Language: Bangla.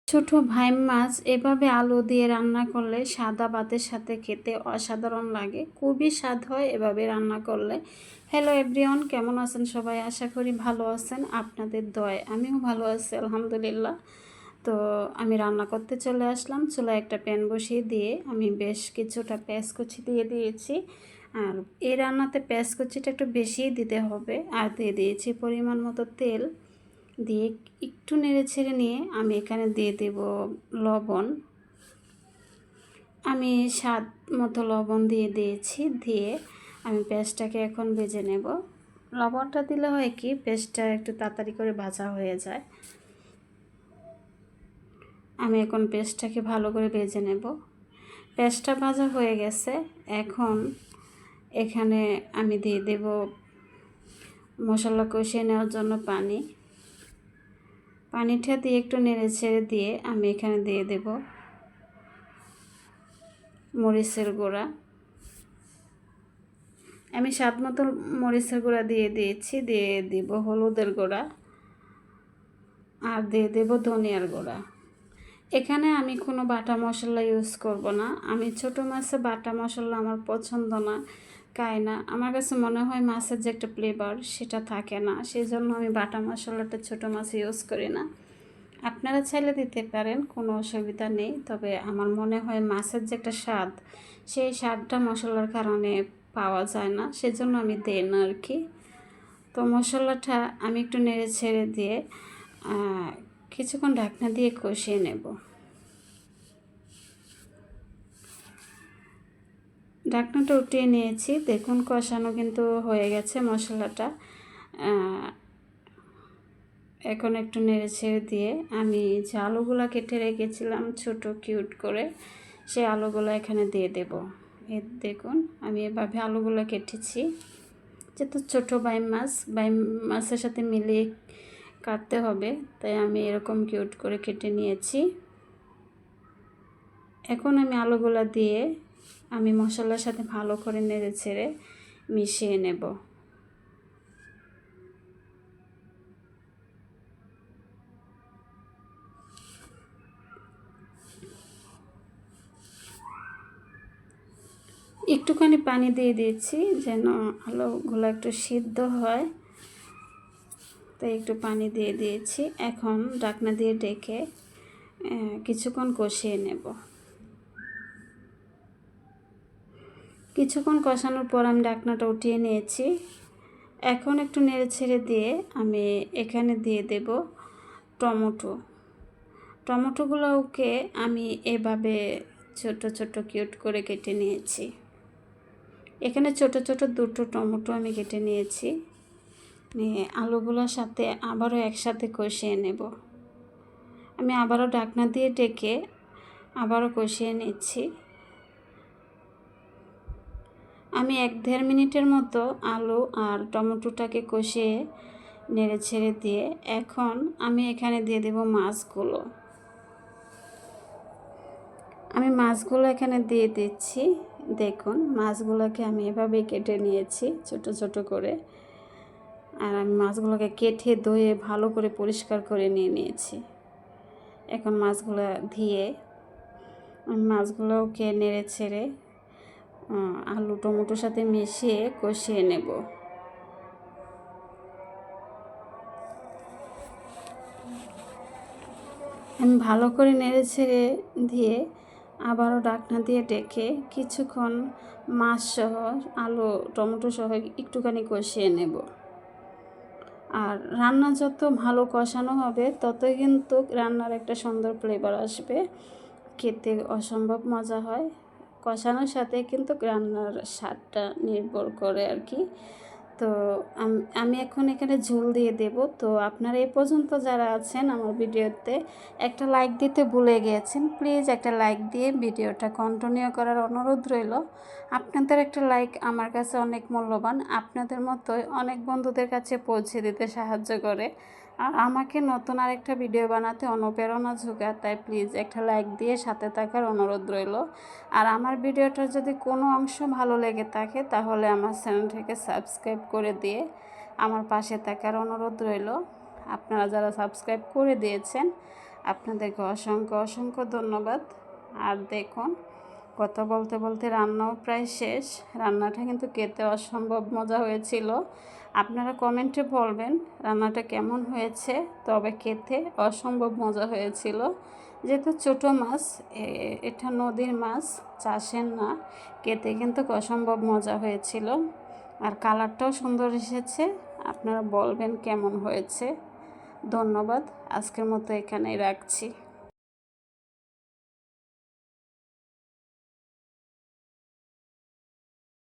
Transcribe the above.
ছোট ভাইম মাছ এভাবে আলু দিয়ে রান্না করলে সাদা ভাতের সাথে খেতে অসাধারণ লাগে, খুবই স্বাদ হয় এভাবে রান্না করলে। হ্যালো এভরিওয়ান, কেমন আছেন সবাই? আশা করি ভালো আছেন। আপনাদের দয়ায় আমিও ভালো আছি আলহামদুলিল্লাহ। তো আমি রান্না করতে চলে আসলাম। চুলায় একটা প্যান বসিয়ে দিয়ে আমি বেশ কিছুটা পেঁয়াজ কুচি দিয়ে দিয়েছি। আর এই রান্নাতে পেঁয়াজ কুচিটা একটু বেশিই দিতে হবে। আর দিয়ে দিয়েছি পরিমাণ মতো তেল। দিয়ে একটু নেড়ে ছেড়ে নিয়ে আমি এখানে দিয়ে দেব লবণ। আমি স্বাদ মতো লবণ দিয়ে দিয়েছি। দিয়ে আমি পেঁয়াজটাকে এখন ভেজে নেব। লবণটা দিলে হয় কি, পেঁয়াজটা একটু তাড়াতাড়ি করে ভাজা হয়ে যায়। আমি এখন পেঁয়াজটাকে ভালো করে ভেজে নেব। পেঁয়াজটা ভাজা হয়ে গেছে। এখন এখানে আমি দিয়ে দেব মশলা কষিয়ে নেওয়ার জন্য পানি। পানিটা দিয়ে একটু নেড়ে ছেড়ে দিয়ে আমি এখানে দিয়ে দেব মরিচের গুঁড়া। আমি স্বাদ মতো মরিচের গুঁড়া দিয়ে দিয়েছি। দিয়ে দিব হলুদের গুঁড়া আর দিয়ে দেব ধনিয়ার গুঁড়া। এখানে আমি কোনো বাটা মশলা ইউজ করব না। আমি ছোট মাছে বাটা মশলা আমার পছন্দ না, খাই না। আমার কাছে মনে হয় মাছের যে একটা ফ্লেভার সেটা থাকে না, সেই জন্য আমি বাটা মশলাটা ছোট মাছে ইউজ করি না। আপনারা চাইলে দিতে পারেন, কোনো অসুবিধা নেই। তবে আমার মনে হয় মাছের যে একটা স্বাদ, সেই স্বাদটা মশলার কারণে পাওয়া যায় না, সেজন্য আমি দিই না আর কি। তো মশলাটা আমি একটু নেড়ে ছেড়ে দিয়ে কিছুক্ষণ ঢাকনা দিয়ে কষিয়ে নেব। ঢাকনাটা উঠিয়ে নিয়েছি। দেখুন কষানো কিন্তু হয়ে গেছে মশলাটা। এখন একটু নেড়ে ছেড়ে দিয়ে আমি যে আলুগুলো কেটে রেখেছিলাম ছোট কিউট করে, সেই আলুগুলো এখানে দিয়ে দেব। দেখুন আমি এভাবে আলুগুলো কেটেছি। যেহেতু ছোটো বাইম মাছের সাথে মিলিয়ে কাটতে হবে, তাই আমি এরকম কিউট করে কেটে নিয়েছি। এখন আমি আলুগুলো দিয়ে আমি মশলার সাথে ভালো করে নেড়ে ছেড়ে মিশিয়ে নেব। একটুখানি পানি দিয়ে দিয়েছি যেন আলুগুলো একটু সিদ্ধ হয়, তাই একটু পানি দিয়ে দিয়েছি। এখন ঢাকনা দিয়ে ডেকে কিছুক্ষণ কষিয়ে নেব। কিছুক্ষণ কষানোর পর আমি ঢাকনাটা উঠিয়ে নিয়েছি। এখন একটু নেড়ে ছেড়ে দিয়ে আমি এখানে দিয়ে দেব টমেটোগুলোকে আমি এভাবে ছোট ছোট কিউট করে কেটে নিয়েছি। এখানে ছোট ছোট দুটো টমেটো আমি কেটে নিয়েছি। নিয়ে আলুগুলোর সাথে আবারও একসাথে কষিয়ে নেব। আমি আবারও ঢাকনা দিয়ে ডেকে আবারও কষিয়ে নিচ্ছি। আমি 1-1.5 মিনিটের মতো আলু আর টমেটোটাকে কষিয়ে নেড়ে ছেড়ে দিয়ে এখন আমি এখানে দিয়ে দেব মাছগুলো। আমি মাছগুলো এখানে দিয়ে দিচ্ছি। দেখুন মাছগুলোকে আমি এভাবে কেটে নিয়েছি ছোট ছোট করে। আর আমি মাছগুলোকে কেটে ধুয়ে ভালো করে পরিষ্কার করে নিয়েছি। এখন মাছগুলো দিয়ে আমি মাছগুলোকে নেড়ে ছেড়ে আলু টমেটোর সাথে মিশিয়ে কষিয়ে নেব। আমি ভালো করে নেড়ে ছেড়ে দিয়ে আবারও ঢাকনা দিয়ে ডেকে কিছুক্ষণ মাছ সহ আলু টমেটো সহ একটুখানি কষিয়ে নেব। আর রান্না যত ভালো কষানো হবে ততই কিন্তু রান্নার একটা সুন্দর ফ্লেভার আসবে, খেতে অসম্ভব মজা হয়। কষানোর সাথে কিন্তু রান্নার স্বাদটা নির্ভর করে আর কি। তো আমি এখন এখানে ঝোল দিয়ে দেব। তো আপনারা এ পর্যন্ত যারা আছেন আমার ভিডিওতে একটা লাইক দিতে ভুলে গিয়েছেন, প্লিজ একটা লাইক দিয়ে ভিডিওটা কন্টিনিউ করার অনুরোধ রইল। আপনাদের একটা লাইক আমার কাছে অনেক মূল্যবান, আপনাদের মতোই অনেক বন্ধুদের কাছে পৌঁছে দিতে সাহায্য করে আর আমাকে নতুন আরেকটা ভিডিও বানাতে অনুপ্রেরণা যোগায়। তাই প্লিজ একটা লাইক দিয়ে সাথে থাকার অনুরোধ রইল। আর আমার ভিডিওটার যদি কোনো অংশ ভালো লেগে থাকে তাহলে আমার চ্যানেলটাকে সাবস্ক্রাইব করে দিয়ে আমার পাশে থাকার অনুরোধ রইল। আপনারা যারা সাবস্ক্রাইব করে দিয়েছেন আপনাদেরকে অসংখ্য অসংখ্য ধন্যবাদ। আর দেখুন, কথা বলতে বলতে রান্নাও প্রায় শেষ। রান্নাটা কিন্তু খেতে অসম্ভব মজা হয়েছিল। আপনারা কমেন্টে বলবেন রান্নাটা কেমন হয়েছে। তবে খেতে অসম্ভব মজা হয়েছিল। যেহেতু ছোটো মাছ, এটা নদীর মাছ, চাষের না, খেতে কিন্তু অসম্ভব মজা হয়েছিল। আর কালারটাও সুন্দর এসেছে। আপনারা বলবেন কেমন হয়েছে। ধন্যবাদ। আজকের মতো এখানেই রাখছি।